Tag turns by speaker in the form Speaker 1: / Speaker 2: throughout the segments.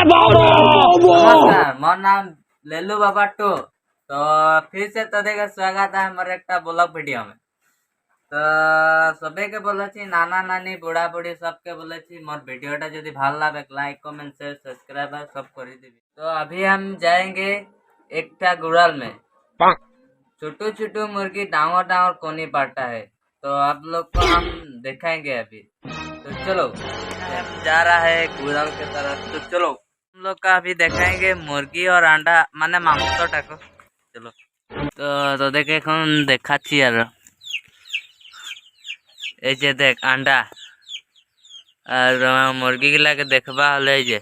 Speaker 1: नमस्कार, मोर नाम लेलू बाबा टू। तो फिर से तोदे का स्वागत है हमारे एक ब्लॉग वीडियो में। तो सबे के बोले छी नाना नानी बुढ़ा बुढ़ी सबके बोले छी मोर वीडियोटा यदि ভাল লাগে लाइक कमेंट शेयर सब्सक्राइब सब कर दीबी। तो अभी हम जाएंगे एकटा गुड़ाल में। छोटू छोटू मुर्गी डांगर डांगर कोनी पारता है, तो आप लोग को हम दिखाएंगे अभी। तो चलो, हम जा रहा है गुड़ाल के तरफ, तो चलो हम लोग का अभी दिखाएंगे मुर्गी और अंडा माने मांसटा को। चलो तो देखे এখন দেখাচ্ছি আর এই যে দেখ अंडा আর মুরগি গুলাকে দেখবা হলে এই যে।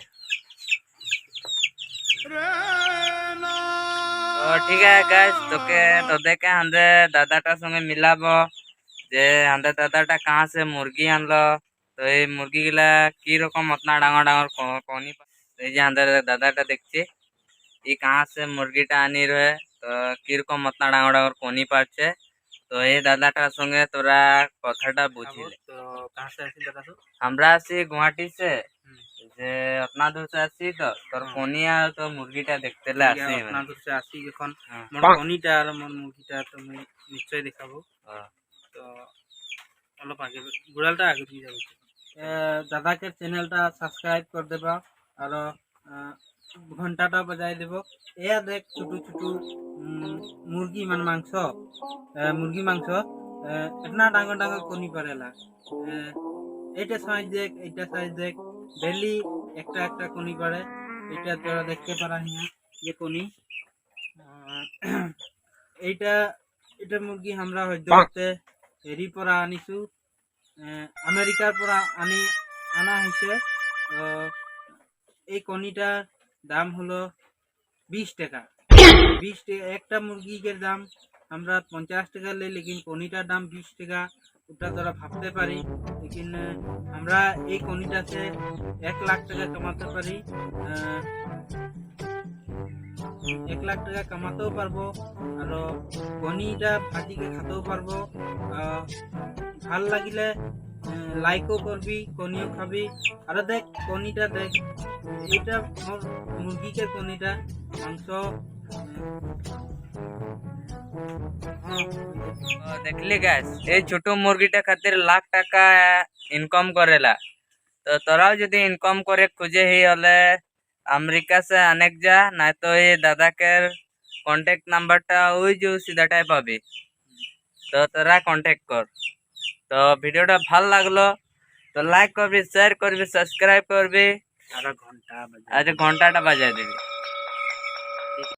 Speaker 1: তো ঠিক আছে গাইস, তোদের কে আমাদের দাদাটার সঙ্গে মিলাবো যে আমাদের দাদাটা কাহা সে মুরগি আনলো। তো এই মুরগি গুলা কি রকম অতনা ডাঙর ডাঙর কোনি। এই যে আমাদের দাদাটা দেখছি ই কাহা সে মুরগিটা আনি রয়ে, তো কিরকম অতনা ডাঙর ডাঙর কোনি পারছে। তো এই দাদাটার সঙ্গে তোরা কথাটা বুঝিলে।
Speaker 2: तो कहाँ से आसी दादा तो?
Speaker 1: আমরা আসি গুয়াহাটি সে, যে অতনা দূর से আসি তো তোর কোনিয়া তো মুরগিটা দেখতে লে আসি
Speaker 2: अपना दूर से आसी এখন
Speaker 1: হ্যাঁ।
Speaker 2: মোর কনিটা আর মোর মুরগিটা তুমি নিশ্চয় দেখাবো। তো অলপ আগে গুড়ালটা আগে দিয়ে যাবো। দাদাকে চ্যানেলটা সাবস্ক্রাইব করে দেবা আর ঘন্টাটা বাজাই দেব। এ দেখ ছোট ছোট মুরগি মানে মাংস, মুরগি মাংস এতনা ডাঙর ডাঙর কনি পারেলা। এইটা সাইজ দেখ, এইটা সাইজ দেখ, ডেলি একটা একটা কনি পারে। এটা তোরা দেখতে পারা হিয়া যে কনি। এইটা এটা মুরগি আমরা হয়তো হেরি পরা আনিছু, আমেরিকার পরা আনা হয়েছে। এই কনিটার দাম হলো 20 টাকা। 20 টাকা একটা মুরগির দাম আমরা 50 টাকা লে, লেকিন কনিটার দাম 20 টাকা। ওটা তোরা ভাবতে পারি, লেকিন আমরা এই কনিটাতে 1 লাখ টাকা কামাতে পারি। 1 লাখ টাকা কামাতেও পারবো আর কনিটা ভাজিকে খাতেও পারবো। ভাল লাগিলে লাইকও করবি, কনিও খাবি। আর দেখ কনিটা দেখ, এটা মুরগিকে কনিটা মাংস
Speaker 1: দেখলি গাইস, এই ছোট মুরগিটা খাतिर লাখ টাকা ইনকাম করেলা। তো তোরাও যদি ইনকাম করে খুঁজে হি হলে আমেরিকা সে অনেক যা, নাই তো এই দাদাকে কন্ট্যাক্ট নাম্বারটা ওই যে সিধাটাই পাবি। তো তোরা কন্ট্যাক্ট কর। তো ভিডিওটা ভাল লাগলো তো লাইক করবি, শেয়ার করবি, সাবস্ক্রাইব করবি
Speaker 2: আর ঘন্টা
Speaker 1: আর ঘন্টাটা বাজায় দিবি।